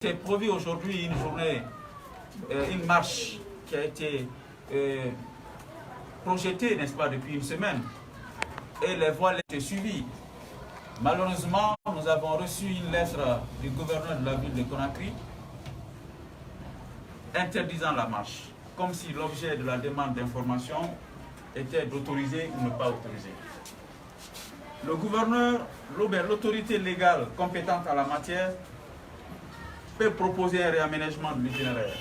C'est prévu aujourd'hui une journée, une marche qui a été projetée, n'est-ce pas, depuis une semaine. Et les voiles étaient suivies. Malheureusement, nous avons reçu une lettre du gouverneur de la ville de Conakry interdisant la marche, comme si l'objet de la demande d'information était d'autoriser ou ne pas autoriser. Le gouverneur, l'autorité légale compétente en la matière, peut proposer un réaménagement de l'itinéraire,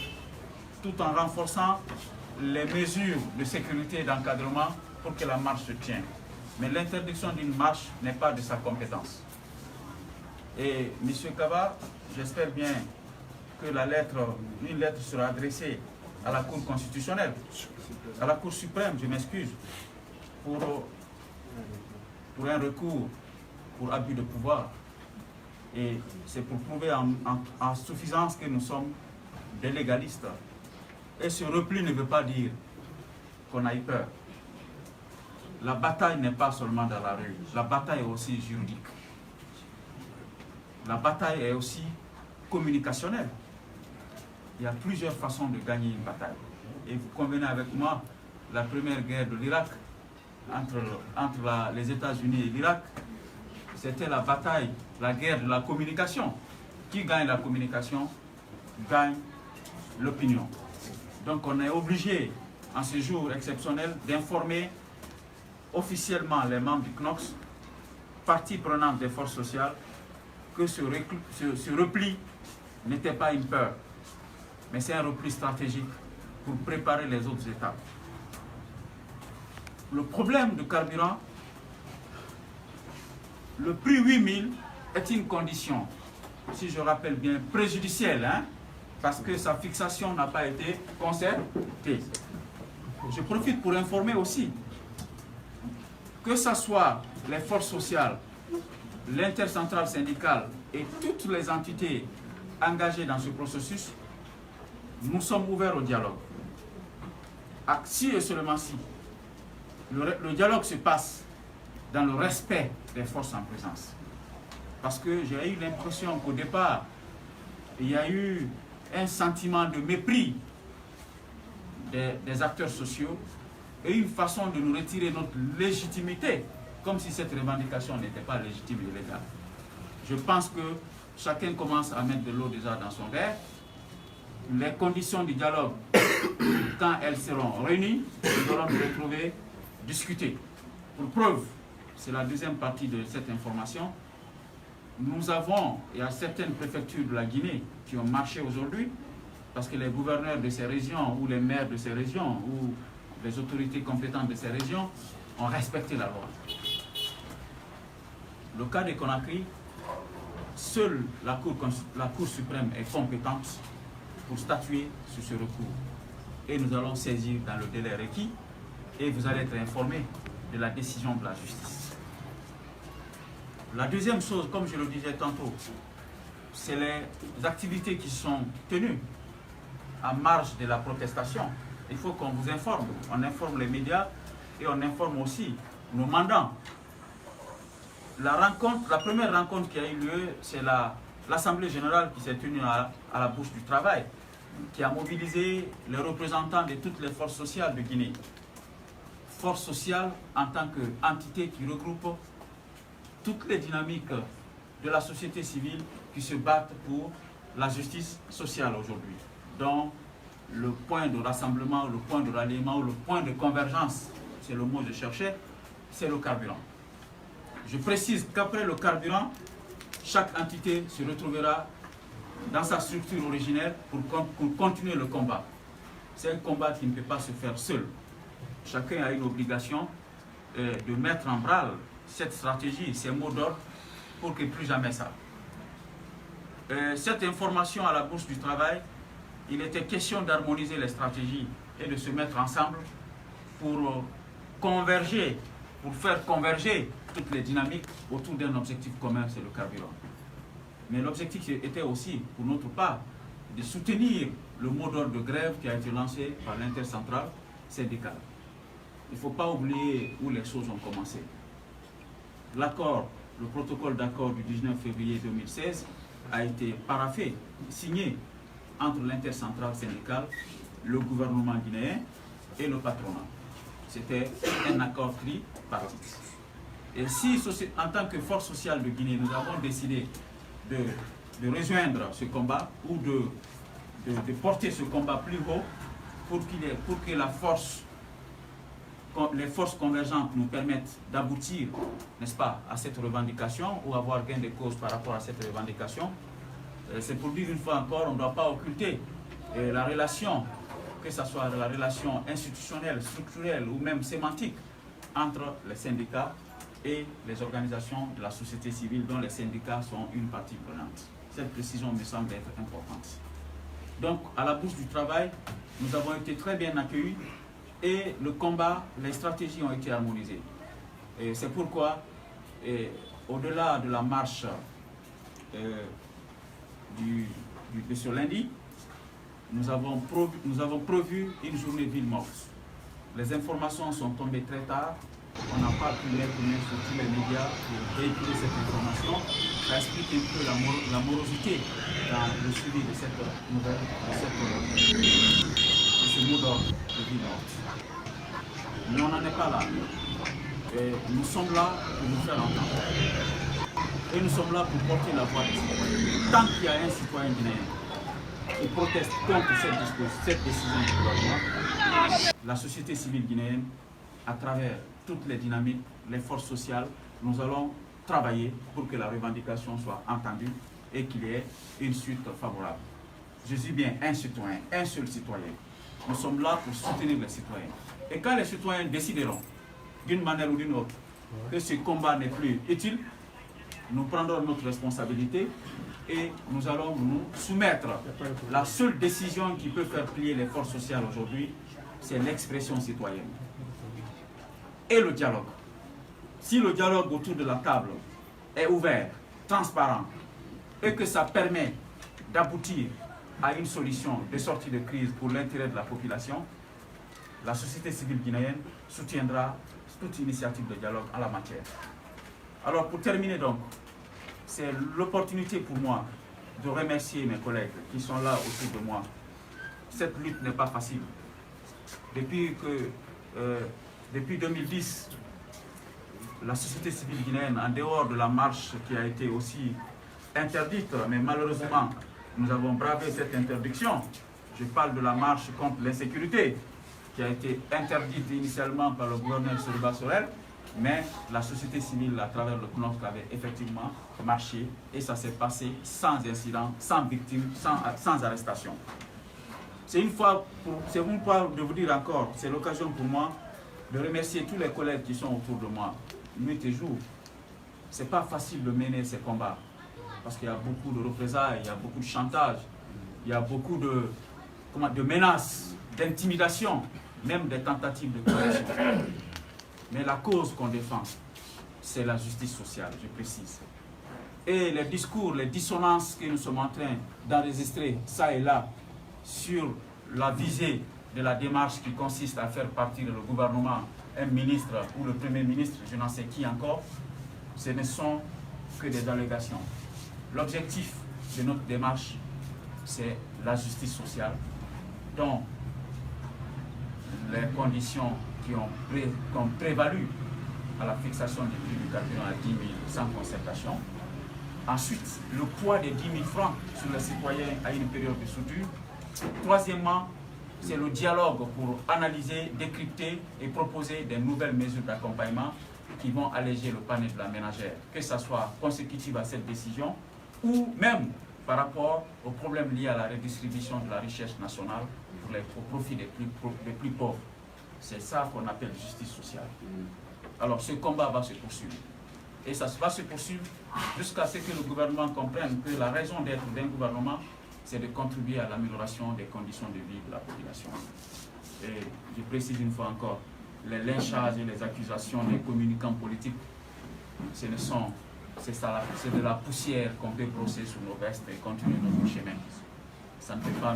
tout en renforçant les mesures de sécurité et d'encadrement pour que la marche se tienne. Mais l'interdiction d'une marche n'est pas de sa compétence. Et M. Kaba, j'espère bien que une lettre sera adressée à la Cour constitutionnelle, à la Cour suprême, je m'excuse, pour un recours pour abus de pouvoir. Et c'est pour prouver en suffisance que nous sommes des légalistes. Et ce repli ne veut pas dire qu'on a eu peur. La bataille n'est pas seulement dans la rue, la bataille est aussi juridique. La bataille est aussi communicationnelle. Il y a plusieurs façons de gagner une bataille. Et vous convenez avec moi, la première guerre de l'Irak, entre les États-Unis et l'Irak, c'était la bataille, la guerre de la communication. Qui gagne la communication, gagne l'opinion. Donc on est obligé, en ce jour exceptionnel, d'informer officiellement les membres du CNOCS, partie prenante des forces sociales, que ce repli n'était pas une peur, mais c'est un repli stratégique pour préparer les autres étapes. Le problème du carburant, le prix 8000 est une condition, si je rappelle bien, préjudicielle, parce que sa fixation n'a pas été concertée. Je profite pour informer aussi que ce soit les forces sociales, l'intercentrale syndicale et toutes les entités engagées dans ce processus, nous sommes ouverts au dialogue. Si et seulement si le dialogue se passe dans le respect des forces en présence. Parce que j'ai eu l'impression qu'au départ, il y a eu un sentiment de mépris des acteurs sociaux et une façon de nous retirer notre légitimité, comme si cette revendication n'était pas légitime et légale. Je pense que chacun commence à mettre de l'eau déjà dans son verre. Les conditions du dialogue, quand elles seront réunies, nous allons nous retrouver, discuter. Pour preuve, c'est la deuxième partie de cette information. Il y a certaines préfectures de la Guinée qui ont marché aujourd'hui parce que les gouverneurs de ces régions ou les maires de ces régions ou les autorités compétentes de ces régions ont respecté la loi. Le cas de Conakry, seule la Cour suprême est compétente pour statuer sur ce recours. Et nous allons saisir dans le délai requis et vous allez être informés de la décision de la justice. La deuxième chose, comme je le disais tantôt, c'est les activités qui sont tenues en marge de la protestation. Il faut qu'on vous informe. On informe les médias et on informe aussi nos mandants. La première rencontre qui a eu lieu, c'est l'Assemblée générale qui s'est tenue à la Bourse du Travail, qui a mobilisé les représentants de toutes les forces sociales de Guinée. Force sociale en tant qu'entité qui regroupe toutes les dynamiques de la société civile qui se battent pour la justice sociale aujourd'hui. Donc, le point de rassemblement, le point de ralliement, le point de convergence, c'est le mot que je cherchais, c'est le carburant. Je précise qu'après le carburant, chaque entité se retrouvera dans sa structure originelle pour continuer le combat. C'est un combat qui ne peut pas se faire seul. Chacun a une obligation de mettre en branle cette stratégie, ces mots d'ordre, pour que plus jamais ça. Cette information à la Bourse du Travail, il était question d'harmoniser les stratégies et de se mettre ensemble pour converger, pour faire converger toutes les dynamiques autour d'un objectif commun, c'est le carburant. Mais l'objectif était aussi, pour notre part, de soutenir le mot d'ordre de grève qui a été lancé par l'intercentrale syndicale. Il ne faut pas oublier où les choses ont commencé. Le protocole d'accord du 19 février 2016 a été paraphé, signé entre l'intercentrale syndicale, le gouvernement guinéen et le patronat. C'était un accord tripartite. Et si, en tant que force sociale de Guinée, nous avons décidé de rejoindre ce combat ou de porter ce combat plus haut pour que les forces convergentes nous permettent d'aboutir, n'est-ce pas, à cette revendication ou avoir gain de cause par rapport à cette revendication, c'est pour dire une fois encore, on ne doit pas occulter la relation, que ce soit la relation institutionnelle, structurelle ou même sémantique entre les syndicats et les organisations de la société civile dont les syndicats sont une partie prenante. Cette précision me semble être importante. Donc, à la Bourse du Travail, nous avons été très bien accueillis et le combat, les stratégies ont été harmonisées. Et c'est pourquoi, au-delà de la marche de ce lundi, nous avons prévu une journée ville morte. Les informations sont tombées très tard. On n'a pas pu mettre sur tous les médias pour véhiculer cette information. Ça explique un peu la morosité dans le suivi de cette nouvelle, de ce mot d'ordre de ville morte. Mais on n'en est pas là. Et nous sommes là pour nous faire entendre. Et nous sommes là pour porter la voix des citoyens. Tant qu'il y a un citoyen guinéen qui proteste contre cette décision du gouvernement, la société civile guinéenne, à travers toutes les dynamiques, les forces sociales, nous allons travailler pour que la revendication soit entendue et qu'il y ait une suite favorable. Je dis bien un citoyen, un seul citoyen. Nous sommes là pour soutenir les citoyens. Et quand les citoyens décideront, d'une manière ou d'une autre, que ce combat n'est plus utile, nous prendrons notre responsabilité et nous allons nous soumettre. La seule décision qui peut faire plier les forces sociales aujourd'hui, c'est l'expression citoyenne. Et le dialogue. Si le dialogue autour de la table est ouvert, transparent, et que ça permet d'aboutir à une solution de sortie de crise pour l'intérêt de la population, la société civile guinéenne soutiendra toute initiative de dialogue en la matière. Alors pour terminer donc, c'est l'opportunité pour moi de remercier mes collègues qui sont là autour de moi. Cette lutte n'est pas facile. Depuis 2010, la société civile guinéenne, en dehors de la marche qui a été aussi interdite, mais malheureusement, nous avons bravé cette interdiction. Je parle de la marche contre l'insécurité, qui a été interdite initialement par le gouverneur Soriba Sorel, mais la société civile, à travers le CNOSC, avait effectivement marché et ça s'est passé sans incident, sans victime, sans arrestation. C'est une fois de vous dire encore, c'est l'occasion pour moi de remercier tous les collègues qui sont autour de moi, nuit et jour. Ce n'est pas facile de mener ces combats, parce qu'il y a beaucoup de représailles, il y a beaucoup de chantage, il y a beaucoup de menaces, d'intimidation, même des tentatives de coercition. Mais la cause qu'on défend, c'est la justice sociale, je précise. Et les discours, les dissonances que nous sommes en train d'enregistrer, ça et là, sur la visée de la démarche qui consiste à faire partir le gouvernement, un ministre ou le premier ministre, je n'en sais qui encore, ce ne sont que des allégations. L'objectif de notre démarche, c'est la justice sociale, dont les conditions qui ont prévalu à la fixation du prix du carburant à 10 000 sans concertation. Ensuite, le poids des 10 000 francs sur les citoyens à une période de soudure. Troisièmement, c'est le dialogue pour analyser, décrypter et proposer des nouvelles mesures d'accompagnement qui vont alléger le panier de la ménagère, que ce soit consécutive à cette décision ou même par rapport aux problèmes liés à la redistribution de la richesse nationale au profit des plus pauvres. C'est ça qu'on appelle justice sociale. Alors ce combat va se poursuivre. Et ça va se poursuivre jusqu'à ce que le gouvernement comprenne que la raison d'être d'un gouvernement, c'est de contribuer à l'amélioration des conditions de vie de la population. Et je précise une fois encore, les lynchages et les accusations des communicants politiques, c'est de la poussière qu'on peut brosser sur nos vestes et continuer notre chemin. Ça ne peut pas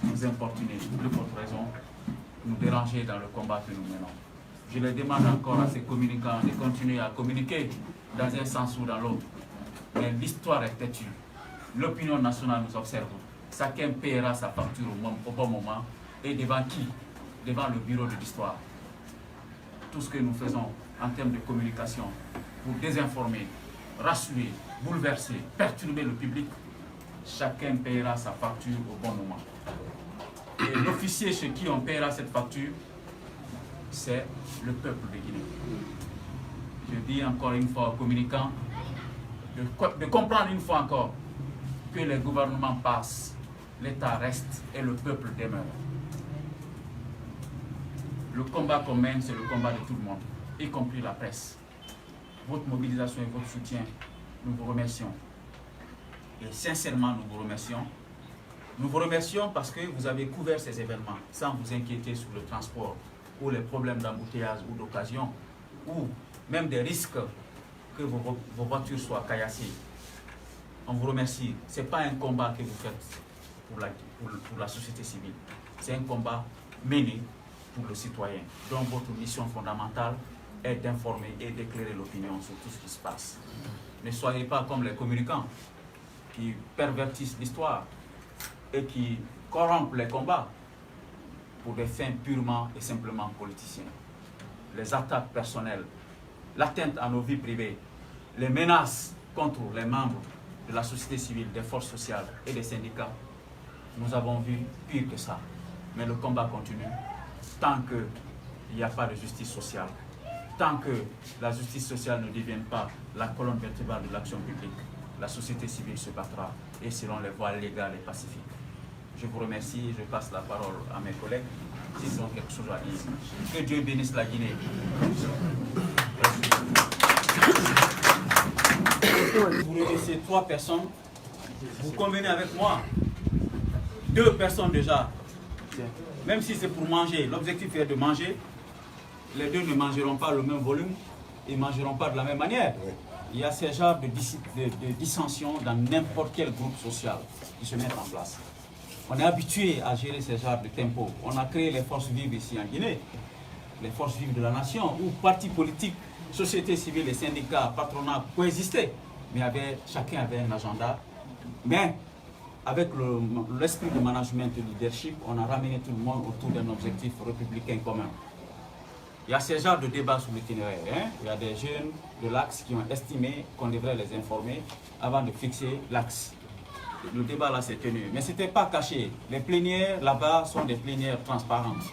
nous importuner, de votre raison, nous déranger dans le combat que nous menons. Je les demande encore à ces communicants de continuer à communiquer dans un sens ou dans l'autre. Mais l'histoire est têtue. L'opinion nationale nous observe. Chacun paiera sa facture au bon moment. Et devant qui? Devant le bureau de l'histoire. Tout ce que nous faisons en termes de communication pour désinformer, rassurer, bouleverser, perturber le public, chacun paiera sa facture au bon moment. Et l'officier chez qui on paiera cette facture, c'est le peuple de Guinée. Je dis encore une fois aux communicants de comprendre une fois encore que les gouvernements passent, l'État reste et le peuple demeure. Le combat qu'on mène, c'est le combat de tout le monde, y compris la presse. Votre mobilisation et votre soutien, nous vous remercions. Et sincèrement, nous vous remercions. Nous vous remercions parce que vous avez couvert ces événements sans vous inquiéter sur le transport ou les problèmes d'embouteillage ou d'occasion ou même des risques que vos voitures soient caillassées. On vous remercie. Ce n'est pas un combat que vous faites pour la société civile. C'est un combat mené pour le citoyen, dont votre mission fondamentale est d'informer et d'éclairer l'opinion sur tout ce qui se passe. Ne soyez pas comme les communicants qui pervertissent l'histoire et qui corrompent les combats pour des fins purement et simplement politiciennes. Les attaques personnelles, l'atteinte à nos vies privées, les menaces contre les membres de la société civile, des forces sociales et des syndicats, nous avons vu pire que ça. Mais le combat continue tant qu'il n'y a pas de justice sociale, tant que la justice sociale ne devienne pas la colonne vertébrale de l'action publique. La société civile se battra et selon les voies légales et pacifiques. Je vous remercie, je passe la parole à mes collègues s'ils ont quelque chose à dire. Que Dieu bénisse la Guinée. Vous remerciez 3 personnes. Vous convenez avec moi. 2 personnes déjà. Même si c'est pour manger, l'objectif est de manger. Les 2 ne mangeront pas le même volume, ils ne mangeront pas de la même manière. Il y a ce genre de dissension dans n'importe quel groupe social qui se met en place. On est habitué à gérer ce genre de tempo. On a créé les forces vives ici en Guinée, les forces vives de la nation, où partis politiques, sociétés civiles et syndicats, patronats coexistaient. Mais chacun avait un agenda. Mais avec l'esprit de management et de leadership, on a ramené tout le monde autour d'un objectif républicain commun. Il y a ce genre de débat sur l'itinéraire. Il y a des jeunes de l'Axe qui ont estimé qu'on devrait les informer avant de fixer l'Axe. Le débat là s'est tenu, mais ce n'était pas caché. Les plénières là-bas sont des plénières transparentes.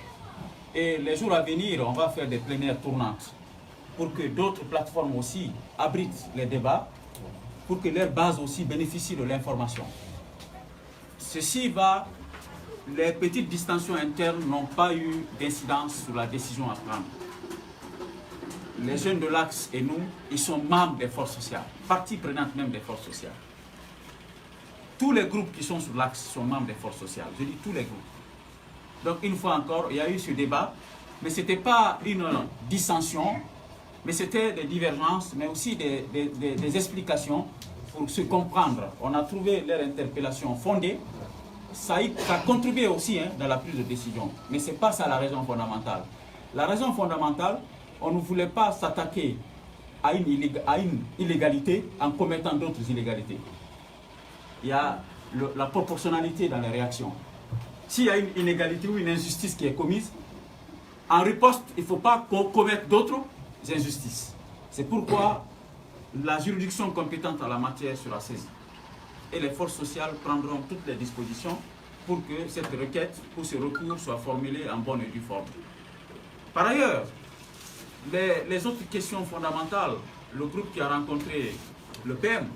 Et les jours à venir, on va faire des plénières tournantes pour que d'autres plateformes aussi abritent les débats, pour que leurs bases aussi bénéficient de l'information. Ceci va, les petites distensions internes n'ont pas eu d'incidence sur la décision à prendre. Les jeunes de l'Axe et nous, ils sont membres des forces sociales, partie prenante même des forces sociales. Tous les groupes qui sont sur l'Axe sont membres des forces sociales. Je dis tous les groupes. Donc une fois encore, il y a eu ce débat, mais ce n'était pas une dissension, mais c'était des divergences, mais aussi des explications pour se comprendre. On a trouvé leur interpellation fondée. Ça a contribué aussi dans la prise de décision. Mais ce n'est pas ça la raison fondamentale. La raison fondamentale, on ne voulait pas s'attaquer à une illégalité en commettant d'autres illégalités. Il y a la proportionnalité dans les réactions. S'il y a une inégalité ou une injustice qui est commise, en riposte, il ne faut pas commettre d'autres injustices. C'est pourquoi la juridiction compétente en la matière sera saisie. Et les forces sociales prendront toutes les dispositions pour que cette requête ou ce recours soit formulé en bonne et due forme. Par ailleurs, les autres questions fondamentales, le groupe qui a rencontré le PM,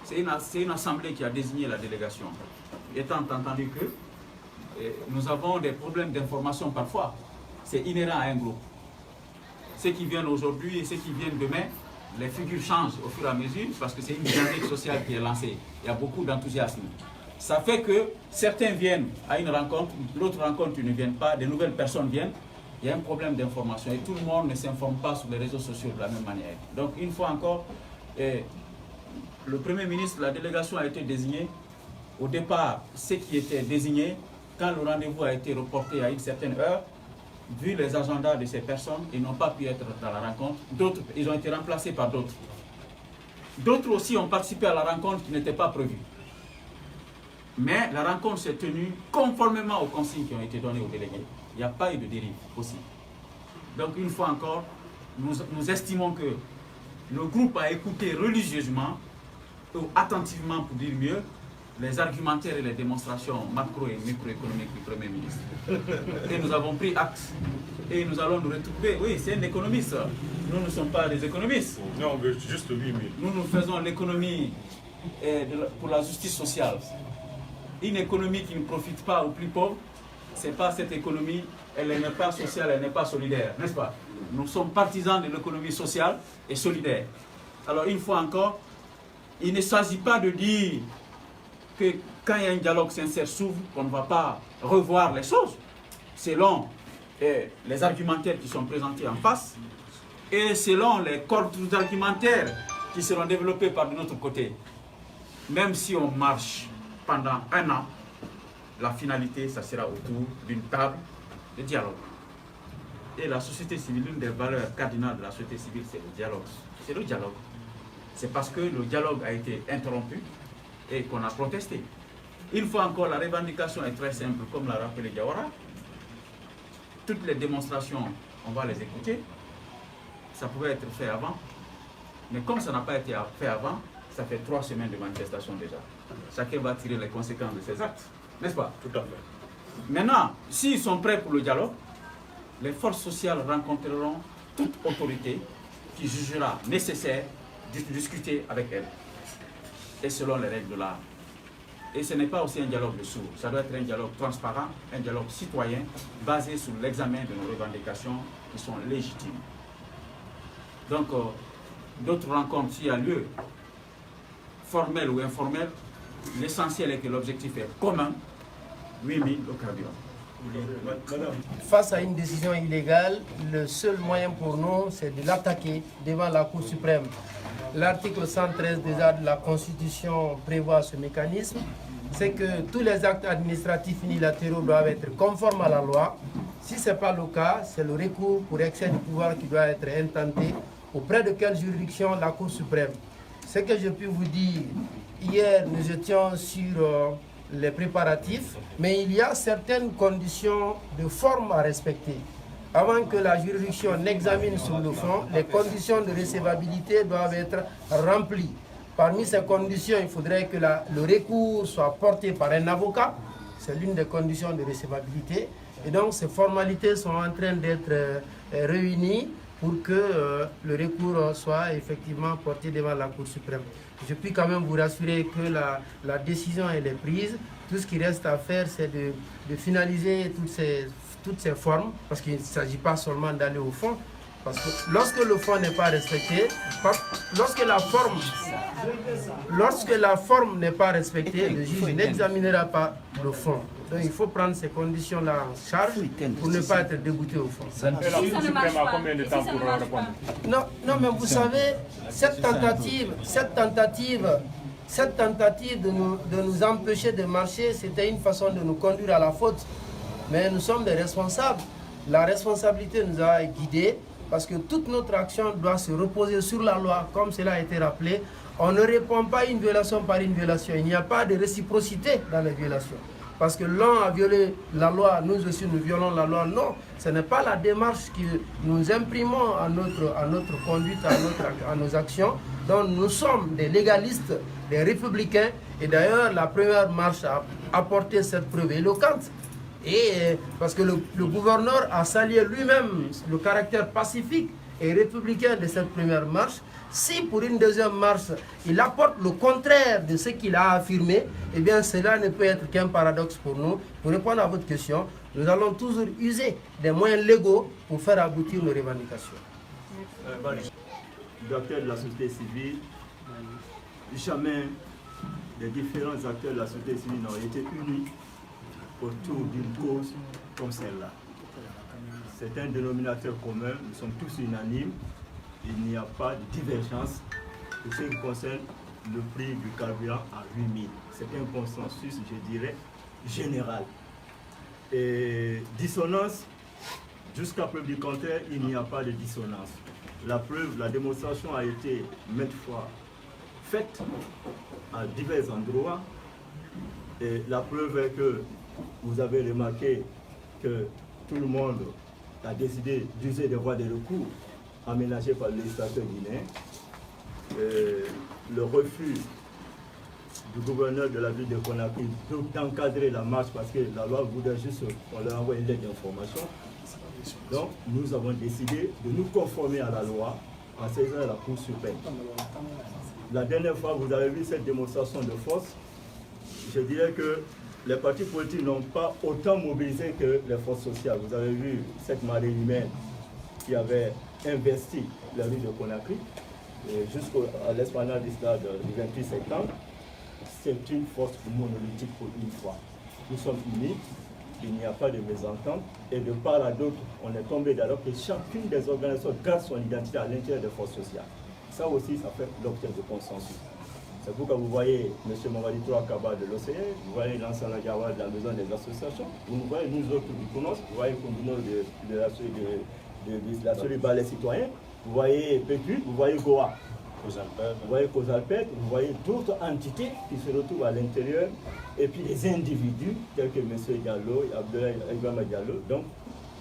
c'est une assemblée qui a désigné la délégation. Étant entendu que nous avons des problèmes d'information parfois, c'est inhérent à un groupe. Ceux qui viennent aujourd'hui et ceux qui viennent demain, les figures changent au fur et à mesure parce que c'est une dynamique sociale qui est lancée. Il y a beaucoup d'enthousiasme. Ça fait que certains viennent à une rencontre, l'autre rencontre, ils ne viennent pas, de nouvelles personnes viennent. Il y a un problème d'information et tout le monde ne s'informe pas sur les réseaux sociaux de la même manière. Donc une fois encore, le Premier ministre, la délégation a été désignée. Au départ, ceux qui étaient désignés, quand le rendez-vous a été reporté à une certaine heure, vu les agendas de ces personnes, ils n'ont pas pu être dans la rencontre. D'autres, ils ont été remplacés par d'autres. D'autres aussi ont participé à la rencontre qui n'était pas prévue. Mais la rencontre s'est tenue conformément aux consignes qui ont été données aux délégués. Il n'y a pas eu de dérive possible. Donc une fois encore, nous estimons que le groupe a écouté religieusement ou attentivement, pour dire mieux, les argumentaires et les démonstrations macro- et microéconomiques du Premier ministre. Et nous avons pris acte. Et nous allons nous retrouver. Oui, c'est un économiste. Nous ne sommes pas des économistes. Non, on veut juste 8 000. Nous faisons l'économie pour la justice sociale. Une économie qui ne profite pas aux plus pauvres, ce n'est pas cette économie, elle n'est pas sociale, elle n'est pas solidaire, n'est-ce pas? Nous sommes partisans de l'économie sociale et solidaire. Alors une fois encore, il ne s'agit pas de dire que quand il y a un dialogue sincère s'ouvre, on ne va pas revoir les choses selon les argumentaires qui sont présentés en face et selon les cordes argumentaires qui seront développés par de notre côté. Même si on marche pendant 1 an, la finalité, ça sera autour d'une table de dialogue. Et la société civile, l'une des valeurs cardinales de la société civile, c'est le dialogue. C'est le dialogue. C'est parce que le dialogue a été interrompu et qu'on a protesté. Une fois encore, la revendication est très simple, comme l'a rappelé Diawara. Toutes les démonstrations, on va les écouter. Ça pouvait être fait avant. Mais comme ça n'a pas été fait avant, ça fait 3 semaines de manifestation déjà. Chacun va tirer les conséquences de ses actes, n'est-ce pas? Tout à fait. Maintenant, s'ils sont prêts pour le dialogue, les forces sociales rencontreront toute autorité qui jugera nécessaire de discuter avec elles. Et selon les règles de l'art. Et ce n'est pas aussi un dialogue de sourds, ça doit être un dialogue transparent, un dialogue citoyen, basé sur l'examen de nos revendications qui sont légitimes. Donc, d'autres rencontres, s'il y a lieu, formelles ou informelles, l'essentiel est que l'objectif est commun, 8 000 au carburant. Face à une décision illégale, le seul moyen pour nous, c'est de l'attaquer devant la Cour suprême. L'article 113 déjà de la Constitution prévoit ce mécanisme, c'est que tous les actes administratifs unilatéraux doivent être conformes à la loi. Si ce n'est pas le cas, c'est le recours pour excès de pouvoir qui doit être intenté. Auprès de quelle juridiction? La Cour suprême. Ce que je puis vous dire, hier nous étions sur les préparatifs, mais il y a certaines conditions de forme à respecter. Avant que la juridiction n'examine sur le fond, les conditions de recevabilité doivent être remplies. Parmi ces conditions, il faudrait que le recours soit porté par un avocat. C'est l'une des conditions de recevabilité. Et donc ces formalités sont en train d'être réunies pour que le recours soit effectivement porté devant la Cour suprême. Je puis quand même vous rassurer que la décision elle est prise. Tout ce qui reste à faire, c'est de finaliser toutes ces formes, parce qu'il ne s'agit pas seulement d'aller au fond. Parce que lorsque le fond n'est pas respecté, lorsque la forme n'est pas respectée, le juge n'examinera pas le fond. Donc il faut prendre ces conditions-là en charge pour ne pas être dégoûté au fond. Et la Cour suprême a combien de temps pour répondre? Non, mais vous savez, cette tentative de nous empêcher de marcher, c'était une façon de nous conduire à la faute. Mais nous sommes des responsables. La responsabilité nous a guidés parce que toute notre action doit se reposer sur la loi, comme cela a été rappelé. On ne répond pas à une violation par une violation. Il n'y a pas de réciprocité dans les violations. Parce que l'un a violé la loi, nous aussi nous violons la loi. Non, ce n'est pas la démarche que nous imprimons à notre conduite, à nos actions. Donc nous sommes des légalistes, des républicains. Et d'ailleurs, la première marche a apporté cette preuve éloquente. Et parce que le gouverneur a salué lui-même le caractère pacifique et républicain de cette première marche. Si pour une deuxième marche, il apporte le contraire de ce qu'il a affirmé, eh bien cela ne peut être qu'un paradoxe pour nous. Pour répondre à votre question, nous allons toujours user des moyens légaux pour faire aboutir nos revendications. Les acteurs de la société civile, jamais les différents acteurs de la société civile n'ont été unis autour d'une cause comme celle-là. C'est un dénominateur commun, nous sommes tous unanimes, il n'y a pas de divergence pour ce qui concerne le prix du carburant à 8 000. C'est un consensus, je dirais, général. Et dissonance, jusqu'à preuve du contraire, il n'y a pas de dissonance. La preuve, la démonstration a été maintes fois faites à divers endroits. Et la preuve est que vous avez remarqué que tout le monde a décidé d'user des voies de recours aménagées par le législateur guinéen. Le refus du gouverneur de la ville de Conakry d'encadrer la marche parce que la loi voudrait juste qu'on leur envoie une lettre d'information. Donc nous avons décidé de nous conformer à la loi en saisissant la Cour suprême. La dernière fois, vous avez vu cette démonstration de force. Je dirais que les partis politiques n'ont pas autant mobilisé que les forces sociales. Vous avez vu cette marée humaine qui avait investi la ville de Conakry jusqu'à l'esplanade du stade du 28 septembre. C'est une force monolithique pour une fois. Nous sommes unis, il n'y a pas de mésentente, et de part à d'autre, on est tombé d'accord que chacune des organisations garde son identité à l'intérieur des forces sociales. Ça aussi, ça fait l'objet de consensus. C'est pourquoi vous voyez M. Mamadi Tourakaba de l'OCE, vous voyez l'ensemble de la maison des associations, vous voyez nous autres du CONOS, vous voyez Kombino de la Solidarité citoyenne, vous voyez PQ, vous voyez Goa. Vous voyez Cosalpet, vous voyez d'autres entités qui se retrouvent à l'intérieur, et puis des individus tels que M. Diallo, Abdoulaye Diallo. Donc,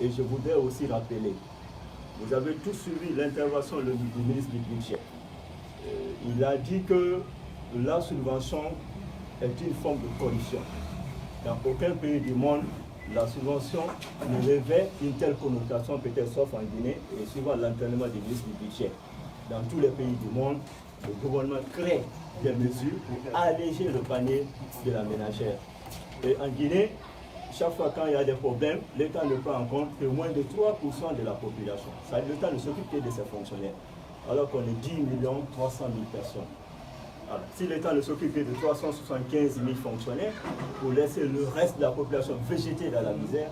et je voudrais aussi rappeler, vous avez tous suivi l'intervention du ministre du Budget. Il a dit que la subvention est une forme de corruption. Dans aucun pays du monde, la subvention ne revêt une telle connotation, peut-être sauf en Guinée, et suivant l'entraînement du ministre du Budget. Dans tous les pays du monde, le gouvernement crée des mesures pour alléger le panier de la ménagère. Et en Guinée, chaque fois quand il y a des problèmes, l'État ne prend en compte que moins de 3% de la population. Ça, l'État ne s'occupe que de ses fonctionnaires, alors qu'on est 10 300 000 personnes. Alors, si l'État ne s'occupe que de 375 000 fonctionnaires, pour laisser le reste de la population végéter dans la misère,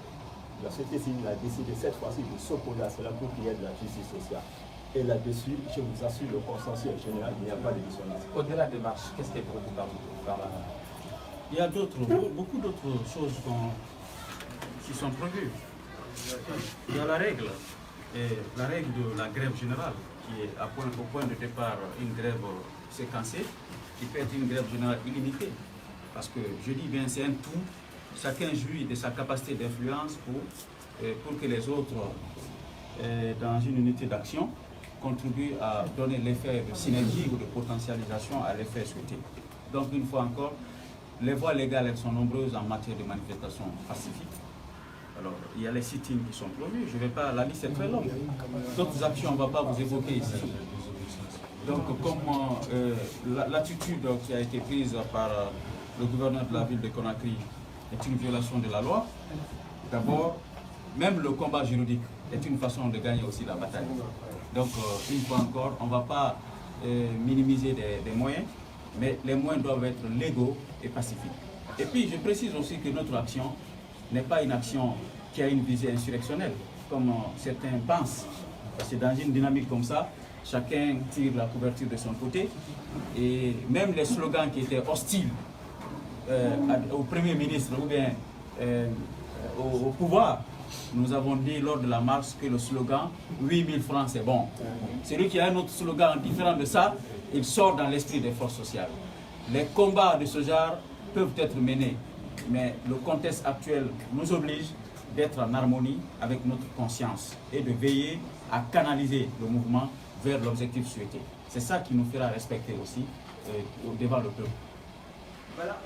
la société civile a décidé cette fois-ci de s'opposer à cela pour qu'il y ait de la justice sociale. Et là-dessus, je vous assure, le consensus est général, il n'y a pas de dissonance. Au-delà des marches, qu'est-ce qui est prévu par là? Il y a beaucoup d'autres choses qui sont prévues. Il y a la règle de la grève générale, qui est au point de départ une grève séquencée, qui peut être une grève générale illimitée. Parce que je dis bien, c'est un tout, chacun jouit de sa capacité d'influence pour que les autres, dans une unité d'action, contribuent à donner l'effet de synergie ou de potentialisation à l'effet souhaité. Donc une fois encore, les voies légales elles sont nombreuses en matière de manifestation pacifique. Alors il y a les sit-ins qui sont prévus, je ne vais pas, la liste est très longue. D'autres actions on ne va pas vous évoquer ici. Donc comme l'attitude qui a été prise par le gouverneur de la ville de Conakry est une violation de la loi, d'abord, même le combat juridique est une façon de gagner aussi la bataille. Donc, une fois encore, on ne va pas minimiser des moyens, mais les moyens doivent être légaux et pacifiques. Et puis, je précise aussi que notre action n'est pas une action qui a une visée insurrectionnelle, comme certains pensent. Parce que dans une dynamique comme ça, chacun tire la couverture de son côté. Et même les slogans qui étaient hostiles au Premier ministre ou bien au pouvoir, nous avons dit lors de la marche que le slogan « 8000 francs c'est bon ». Celui qui a un autre slogan différent de ça, il sort dans l'esprit des forces sociales. Les combats de ce genre peuvent être menés, mais le contexte actuel nous oblige d'être en harmonie avec notre conscience et de veiller à canaliser le mouvement vers l'objectif souhaité. C'est ça qui nous fera respecter aussi devant le peuple. Voilà,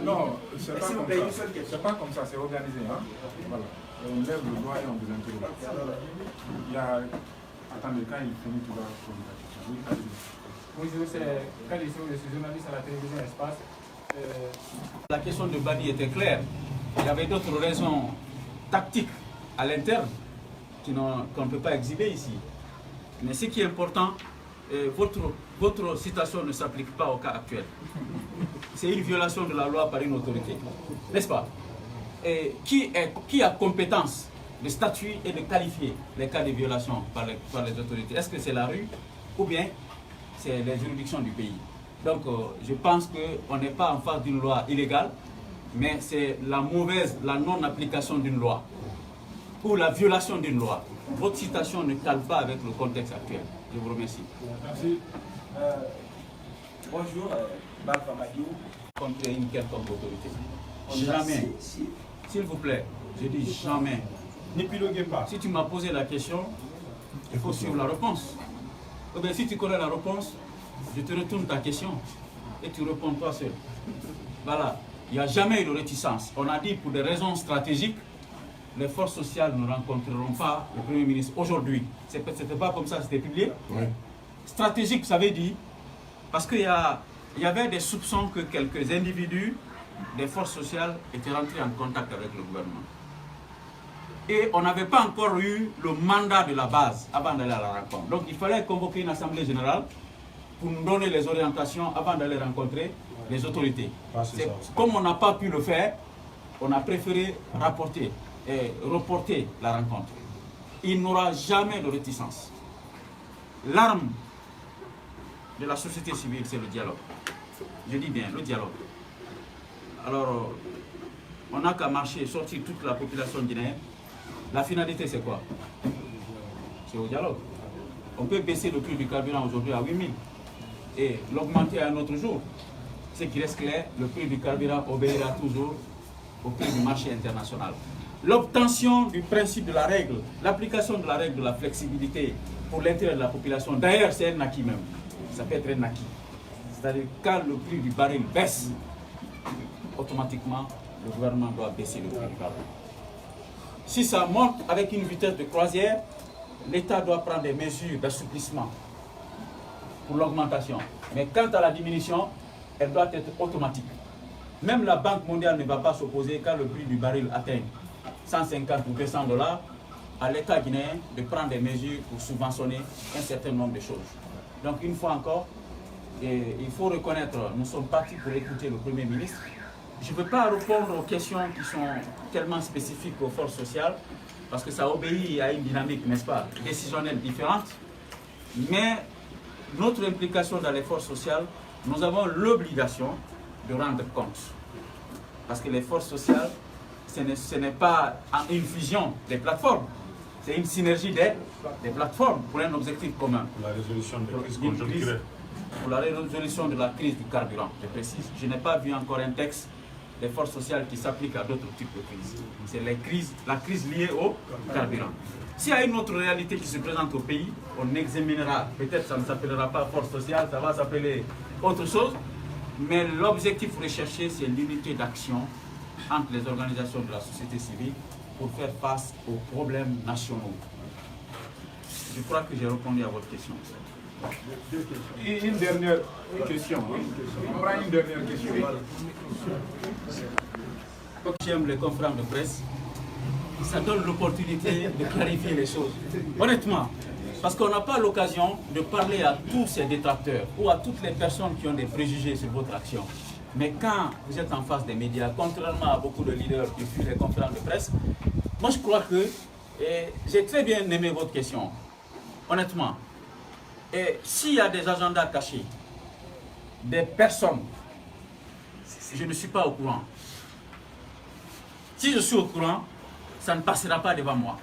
non, c'est pas comme ça, c'est organisé. Hein? Voilà. On lève le doigt et on vous interroge. Il y a... Attendez, quand il finit, tu vas communiquer. Bonjour, c'est Kalisson, je suis journaliste à la télévision Espace. La question de Badi était claire. Il y avait d'autres raisons tactiques à l'interne qu'on ne peut pas exhiber ici. Mais ce qui est important, votre citation ne s'applique pas au cas actuel. C'est une violation de la loi par une autorité, n'est-ce pas? Et qui a compétence de statuer et de qualifier les cas de violation par les autorités? Est-ce que c'est la rue ou bien c'est les juridictions du pays? Donc je pense qu'on n'est pas en face d'une loi illégale, mais c'est la non-application d'une loi ou la violation d'une loi. Votre citation ne cale pas avec le contexte actuel. Je vous remercie. Merci. Bonjour, Barfa Madiou, contre une quelconque autorité. Jamais, s'il vous plaît, je dis jamais. Si tu m'as posé la question, il faut suivre la réponse. Ou bien si tu connais la réponse, je te retourne ta question et tu réponds toi seul. Voilà, il n'y a jamais eu de réticence. On a dit pour des raisons stratégiques, les forces sociales ne rencontreront pas le Premier ministre aujourd'hui. Ce n'était pas comme ça, c'était publié. Oui. Stratégique, ça veut dire, parce qu'il y avait des soupçons que quelques individus des forces sociales étaient rentrés en contact avec le gouvernement. Et on n'avait pas encore eu le mandat de la base avant d'aller à la rencontre. Donc il fallait convoquer une assemblée générale pour nous donner les orientations avant d'aller rencontrer les autorités. Comme on n'a pas pu le faire, on a préféré reporter la rencontre. Il n'y aura jamais de réticence. L'arme de la société civile, c'est le dialogue. Je dis bien, le dialogue. Alors, on n'a qu'à marcher, sortir toute la population guinéenne. La finalité, c'est quoi? C'est au dialogue. On peut baisser le prix du carburant aujourd'hui à 8 000 et l'augmenter à un autre jour. Ce qui reste clair, le prix du carburant obéira toujours au prix du marché international. L'obtention du principe de la règle, l'application de la règle de la flexibilité pour l'intérêt de la population, d'ailleurs c'est un acquis même, ça peut être un acquis. C'est-à-dire quand le prix du baril baisse, automatiquement le gouvernement doit baisser le prix du baril. Si ça monte avec une vitesse de croisière, l'État doit prendre des mesures d'assouplissement pour l'augmentation. Mais quant à la diminution, elle doit être automatique. Même la Banque mondiale ne va pas s'opposer quand le prix du baril atteint 150 ou 200 $, à l'État guinéen de prendre des mesures pour subventionner un certain nombre de choses. Donc une fois encore, il faut reconnaître, nous sommes partis pour écouter le Premier ministre. Je ne veux pas répondre aux questions qui sont tellement spécifiques aux forces sociales, parce que ça obéit à une dynamique, n'est-ce pas, décisionnelle différente. Mais notre implication dans les forces sociales, nous avons l'obligation de rendre compte. Parce que les forces sociales, ce n'est pas une fusion des plateformes, c'est une synergie des plateformes pour un objectif commun. Pour la résolution de la crise conjoncturelle. Pour la résolution de la crise du carburant, je précise. Je n'ai pas vu encore un texte des forces sociales qui s'applique à d'autres types de crises. C'est la crise liée au carburant. S'il y a une autre réalité qui se présente au pays, on examinera. Peut-être ça ne s'appellera pas force sociale, ça va s'appeler autre chose. Mais l'objectif recherché, c'est l'unité d'action entre les organisations de la société civile pour faire face aux problèmes nationaux. Je crois que j'ai répondu à votre question. Une dernière question. On prend une dernière question. Comme j'aime les conférences de presse, ça donne l'opportunité de clarifier les choses. Honnêtement, parce qu'on n'a pas l'occasion de parler à tous ces détracteurs ou à toutes les personnes qui ont des préjugés sur votre action. Mais quand vous êtes en face des médias, contrairement à beaucoup de leaders qui fuient les conférences de presse, moi je crois que j'ai très bien aimé votre question. Honnêtement. Et s'il y a des agendas cachés, des personnes, je ne suis pas au courant. Si je suis au courant, ça ne passera pas devant moi.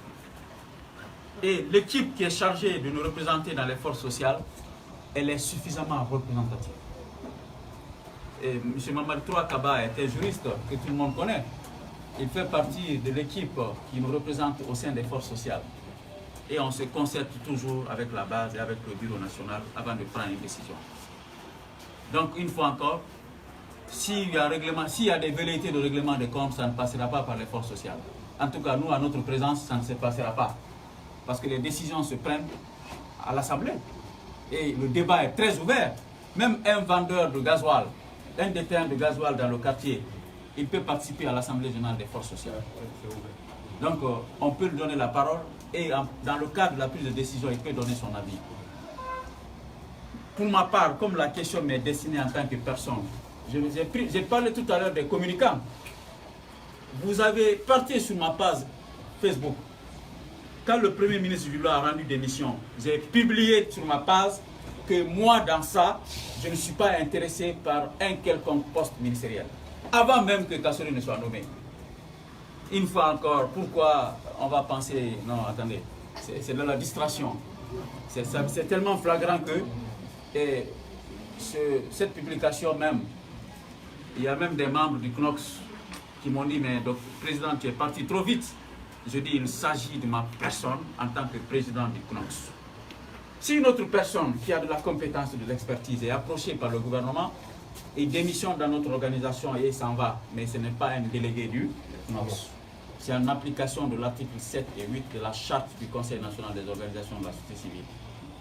Et l'équipe qui est chargée de nous représenter dans les forces sociales, elle est suffisamment représentative. Et M. Mamadou Kaba est un juriste que tout le monde connaît. Il fait partie de l'équipe qui nous représente au sein des forces sociales. Et on se concerte toujours avec la base et avec le bureau national avant de prendre une décision. Donc, une fois encore, s'il y a des velléités de règlement des comptes, ça ne passera pas par les forces sociales. En tout cas, nous, à notre présence, ça ne se passera pas. Parce que les décisions se prennent à l'Assemblée. Et le débat est très ouvert. Même un vendeur de gasoil, un détenant de gasoil dans le quartier, il peut participer à l'Assemblée générale des forces sociales. Donc, on peut lui donner la parole et dans le cadre de la prise de décision, il peut donner son avis. Pour ma part, comme la question m'est destinée en tant que personne, j'ai parlé tout à l'heure des communicants. Vous avez parti sur ma page Facebook. Quand le Premier ministre Jula a rendu démission, j'ai publié sur ma page que moi, dans ça, je ne suis pas intéressé par un quelconque poste ministériel. Avant même que Kassori ne soit nommé. Une fois encore, pourquoi on va penser... Non, attendez, c'est de la distraction. C'est tellement flagrant que cette publication même, il y a même des membres du CNOX qui m'ont dit, mais donc, président, tu es parti trop vite. Je dis, il s'agit de ma personne en tant que président du CNOX. Si une autre personne qui a de la compétence et de l'expertise est approchée par le gouvernement, il démissionne dans notre organisation et il s'en va. Mais ce n'est pas un délégué du CNOX. C'est en application de l'article 7 et 8 de la charte du Conseil national des organisations de la société civile.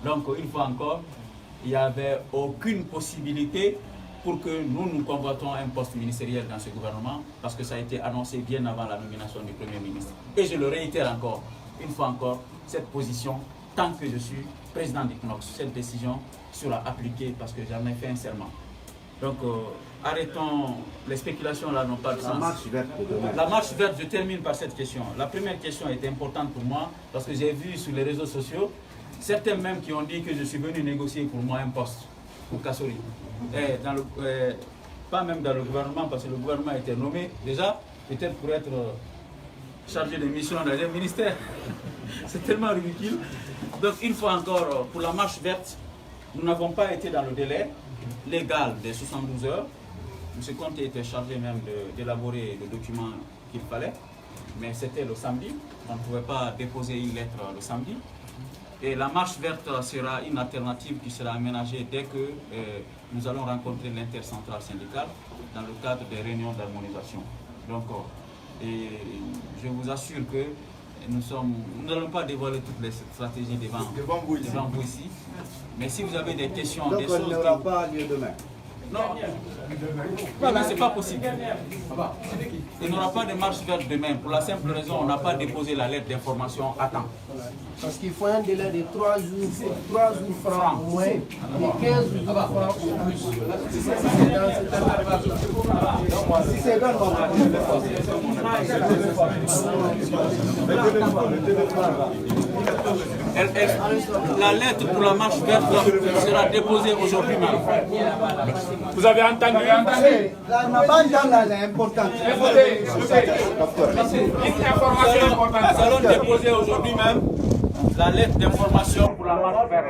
Donc, une fois encore, il n'y avait aucune possibilité pour que nous convoitons un poste ministériel dans ce gouvernement, parce que ça a été annoncé bien avant la nomination du Premier ministre. Et je le réitère encore, une fois encore, cette position, tant que je suis président du CNOX, cette décision sera appliquée parce que j'en ai fait un serment. Donc, arrêtons, les spéculations là n'ont pas de sens. La marche verte, je termine par cette question. La première question est importante pour moi, parce que j'ai vu sur les réseaux sociaux, certains même qui ont dit que je suis venu négocier pour moi un poste, pour Kassori. Pas même dans le gouvernement, parce que le gouvernement a été nommé déjà, peut-être pour être chargé de mission dans un ministère. C'est tellement ridicule. Donc une fois encore, pour la marche verte, nous n'avons pas été dans le délai légal des 72 heures. M. Conte était chargé même d'élaborer le document qu'il fallait, mais c'était le samedi. On ne pouvait pas déposer une lettre le samedi. Et la marche verte sera une alternative qui sera aménagée dès que nous allons rencontrer l'intercentrale syndicale dans le cadre des réunions d'harmonisation. Donc, je vous assure que nous n'allons pas dévoiler toutes les stratégies devant vous ici. Mais si vous avez des questions, donc des choses... Donc il n'y aura pas lieu demain. Non, mais ce n'est pas possible. Il n'y aura pas de marche verte demain. Pour la simple raison, on n'a pas déposé la lettre d'information à temps. Parce qu'il faut un délai de 3 jours francs au moins et 15 jours francs au plus. Si c'est dans la lettre pour la marche verte sera déposée aujourd'hui même. Vous avez entendu? La bande est importante. Une information importante. Nous allons déposer aujourd'hui même la lettre d'information pour la marche verte.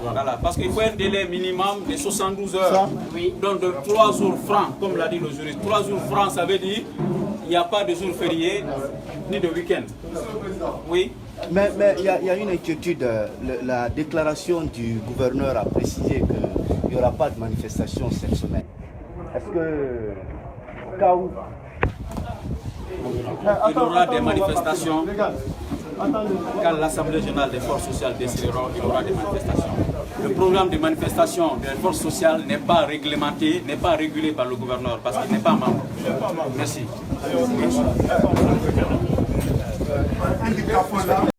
Voilà, parce qu'il faut un délai minimum de 72 heures. Donc de 3 jours francs, comme l'a dit le juriste. 3 jours francs, ça veut dire qu'il n'y a pas de jour férié ni de week-end. Oui. Mais il y a une inquiétude. La déclaration du gouverneur a précisé qu'il n'y aura pas de manifestation cette semaine. Est-ce que, au cas où... Il y aura des manifestations. Quand l'Assemblée générale des forces sociales décidera, il y aura des manifestations. Le programme de manifestation des forces sociales n'est pas réglementé, n'est pas régulé par le gouverneur parce qu'il n'est pas membre. Merci.